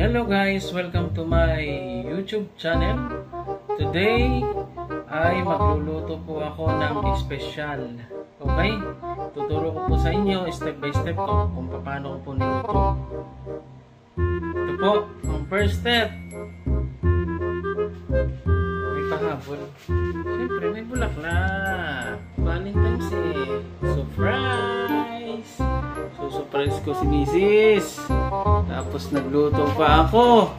Hello guys! Welcome to my YouTube channel. Today ay magluluto po ako ng espesyal. Okay? Tuturo ko po sa inyo step by step kung paano ko po niluto. Ito po, ang first step. May pahabol. Siyempre may bulaklak. Valentine's Day. Surprise! Surprise ko si Mrs. Tapos nagluto pa ako.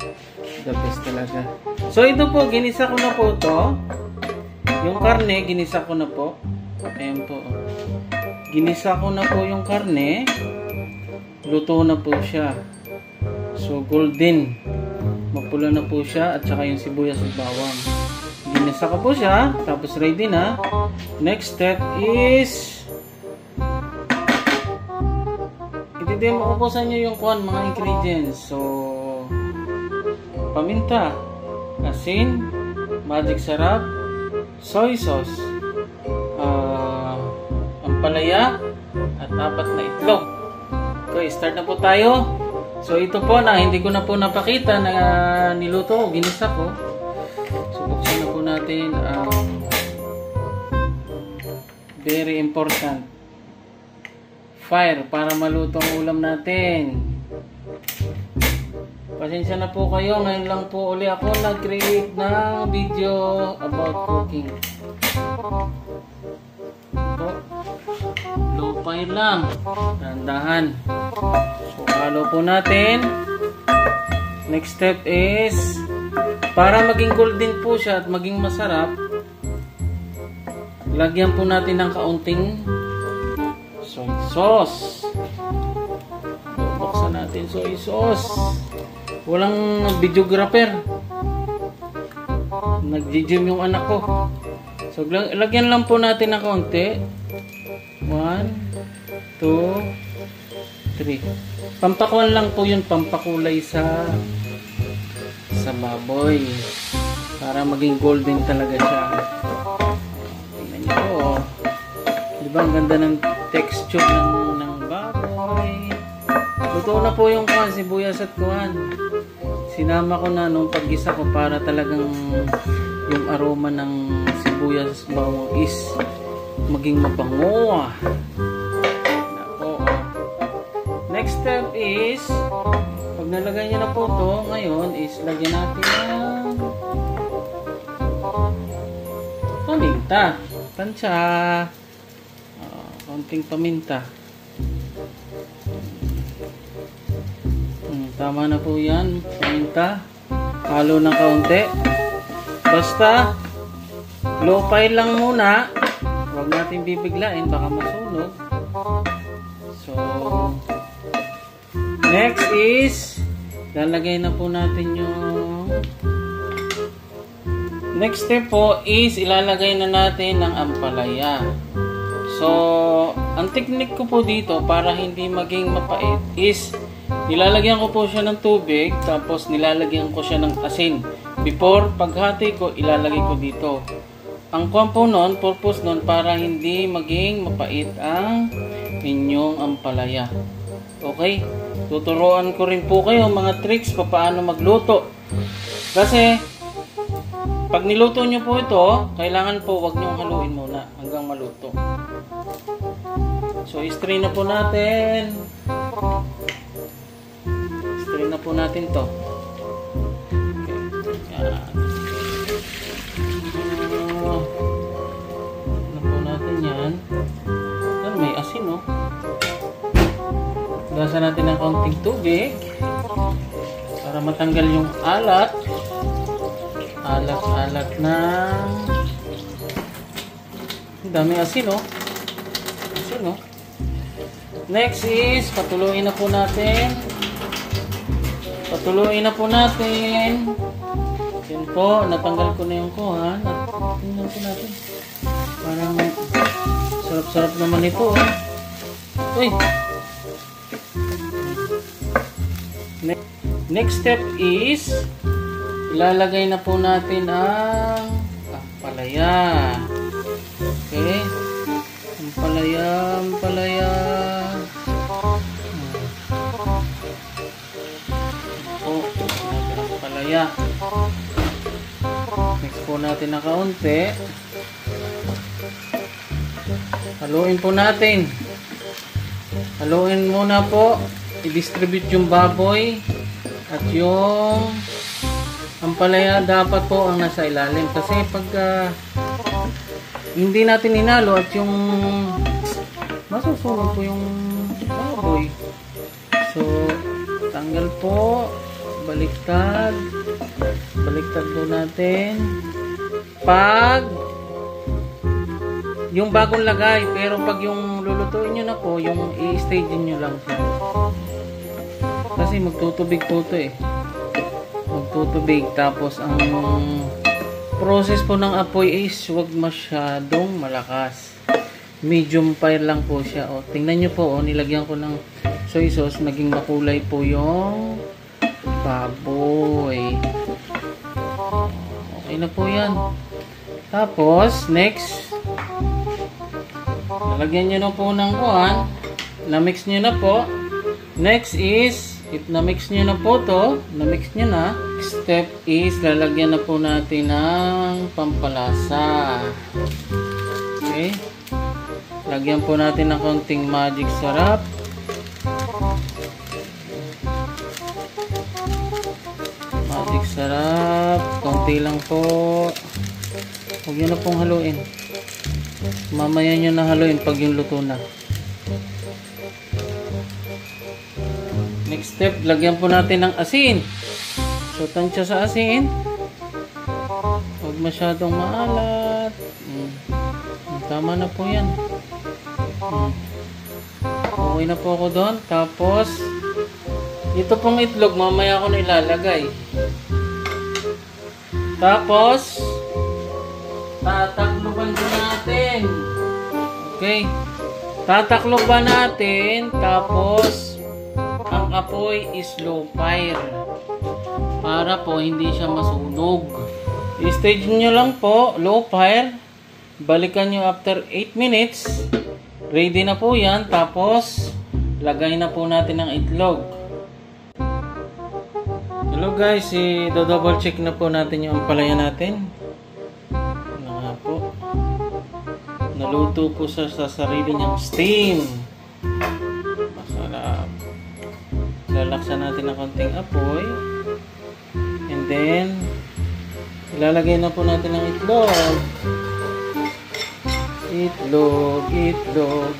The best talaga. So ito po, ginisa ko na po ito. Yung karne, ginisa ko na po. Ayan po. Ginisa ko na po yung karne. Luto na po siya. So golden. Mapula na po siya. At saka yung sibuyas at bawang. Ginisa ko po siya. Tapos ready na. Next step is i-demo ko po sa inyo yung mga ingredients. So, paminta, asin, magic sarap, soy sauce, ampalaya, at 4 na itlog. Okay, start na po tayo. So, ito po na hindi ko na po napakita na niluto ko, ginisa ko. So, buksan na po natin ang very important fire para maluto ang ulam natin. Pasensya na po kayo, ngayon lang po uli ako nag-create ng video about cooking. Ito, low fire lang, dahan-dahan. So halo po natin. Next step is para maging golden po siya at maging masarap, lagyan po natin ng kaunting soy sauce. Buksan natin soy sauce. Walang videographer. Nag-gym yung anak ko. So, lagyan lang po natin ng kaunti. 1, 2, 3. Pampakuan lang po yun. Pampakulay sa baboy. Para maging golden talaga siya. Tingnan nyo po. Diba ang ganda ng texture ng baboy. Luto na po yung sibuyas at kuwan. Sinama ko na nung paggisa ko para talagang yung aroma ng sibuyas at bawang is maging mabango. Nako. Next step is pag nalagay niyo na po ito, ngayon is lagyan natin ng paminta. Tansya. Konting paminta. Tama na po yan. Paminta. Halo ng kaunti. Basta low fire lang muna. Huwag natin bibiglain. Baka masunog. So next is lalagay na po natin yung next step po is ilalagay na natin ng ampalaya. So, ang technique ko po dito para hindi maging mapait is nilalagyan ko po siya ng tubig tapos nilalagyan ko siya ng asin. Before paghati ko, ilalagay ko dito. Ang po nun, purpose nun para hindi maging mapait ang inyong ampalaya. Okay? Tuturuan ko rin po kayo mga tricks paano magluto. Kasi pag niluto nyo po ito, kailangan po wag nyo haluin muna hanggang maluto. So, i-strain na po natin. I-strain na po natin to. Okay. Yan. Na po natin yan. Yan, may asin, no? Gasan natin ng kaunting tubig para matanggal yung alat. Alat ng dami asin, no? Asin, no? Next is patuluin na po natin. Patuluin na po natin. Yan po, natanggal ko na yung kuha. Tingnan po natin. Parang sarap-sarap naman ito, oh. Uy! Next step is ilalagay na po natin ang ampalaya. Okay? Ampalaya. ampalaya. Mix po natin na kaunti. Haluin po natin. Haluin muna po. I-distribute yung baboy at yung ampalaya dapat po ang nasa ilalim. Kasi pag hindi natin inalo at yung masusunog po yung baboy. So, tanggal po. Baliktad. Baliktad po natin. Pag yung bagong lagay, pero pag yung lulutuin nyo na po, yung i-stage nyo lang siya. Kasi magtutubig po ito eh. Magtutubig. Tapos ang process po ng apoy is huwag masyadong malakas. Medium fire lang po siya. O, tingnan nyo po, o, nilagyan ko ng soy sauce. Naging makulay po yung baboy. Okay na po yan. Tapos, next, nalagyan nyo na po ng kuhan. Na-mix nyo na po. Next is, if na-mix nyo na po to, na-mix nyo na, step is, lalagyan na po natin ng pampalasa. Okay. Lagyan po natin ng konting magic sarap. Magic sarap. Konti lang po. Huwag nyo na pong haluin. Mamaya nyo na haluin pag yung luto na. Next step, lagyan po natin ng asin. So, tansya sa asin. Huwag masyadong maalat. Tama na po yan. Okay na po ako doon. Tapos, ito pong itlog, mamaya ko na ilalagay. Tapos, tatakloban po natin. Okay. Tatakloban natin. Tapos, ang apoy is low fire. Para po hindi siya masunog. I-stage nyo lang po, low fire. Balikan nyo after 8 minutes. Ready na po yan. Tapos, lagay na po natin ang itlog. Hello guys, i-double check na po natin yung ampalaya natin. Ano nga po. Naluto po sa sarili niyang steam. Masarap. Lalaksan natin ng konting apoy. And then, ilalagay na po natin ang itlog. Itlog. Itlog.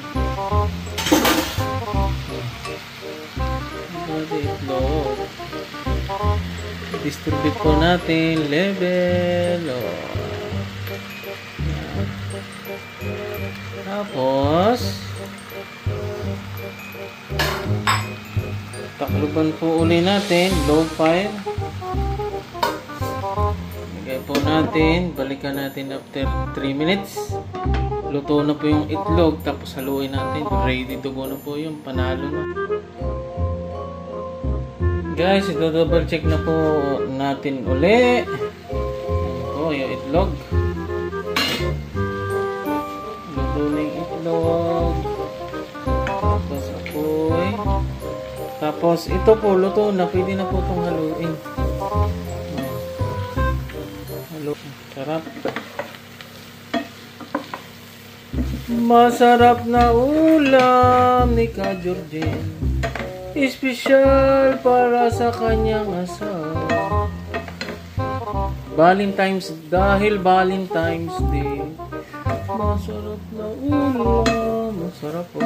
Distribute po natin level. Tapos takluban po uli natin, low fire. Lagay po natin, balikan natin after 3 minutes. Luto na po yung itlog, tapos haluin natin. Ready to go na po yung panalo na. Guys, ito double check na po natin uli. Ayan po yung itlog. Luto na yung itlog. Tapos apoy. Tapos ito po, luto na. Pwede na po itong haluin. Halo. Sarap. Masarap na ulam ni Ka Georgine. Espesyal para sa kanyang asawa. Valentine's, dahil Valentine's Day. Masarap na ulam. Masarap po.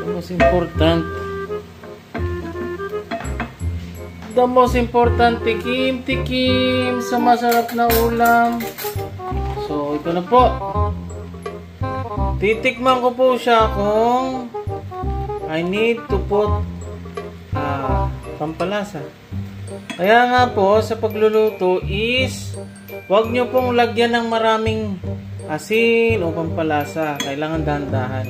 The most important. The most important, tikim sa masarap na ulam. So, ito na po. Titikman ko po siya kung I need to put pampalasa. Kaya nga po, sa pagluluto is huwag nyo pong lagyan ng maraming asin o pampalasa. Kailangan dahan-dahan.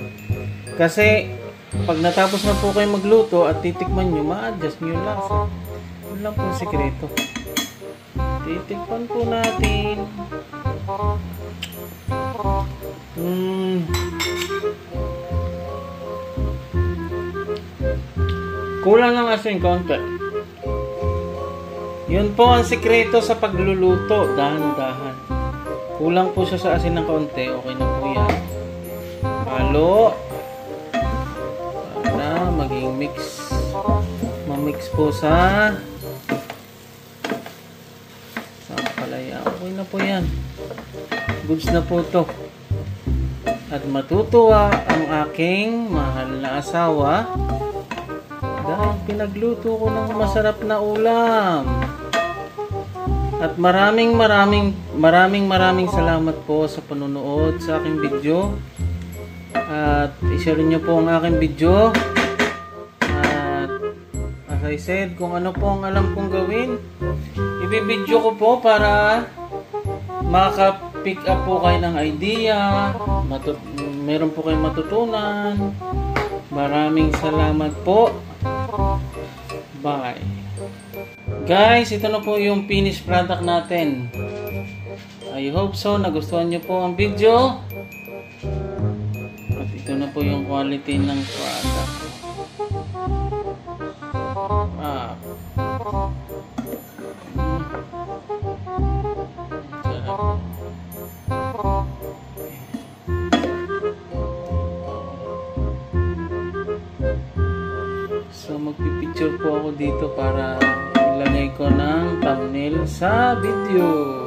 Kasi pag natapos na po kayo magluto at titikman nyo, ma-adjust nyo yung lasa. Yun lang po ang sikreto. Titikman po natin. Kulang ng asin konti. Yun po ang sikreto sa pagluluto. Dahan-dahan. Kulang po siya sa asin ng kaunti. Okay na po yan. Halo. Para maging mix. Ma-mix po sa palaya. Okay na po yan. Goods na po to. At matutuwa ang aking mahal na asawa dahil pinagluto ko ng masarap na ulam. At maraming salamat po sa panonood sa aking video. At i-share nyo po ang aking video. At as I said, kung ano po ang alam kong gawin, ibibidyo ko po para maka-pick up po kayo ng idea. Meron po kayong matutunan. Maraming salamat po. Bye. Guys, ito na po yung finished product natin. I hope so. Nagustuhan nyo po ang video. At ito na po yung quality ng product. So magpipicture po ako dito para ilagay ko ng thumbnail sa video.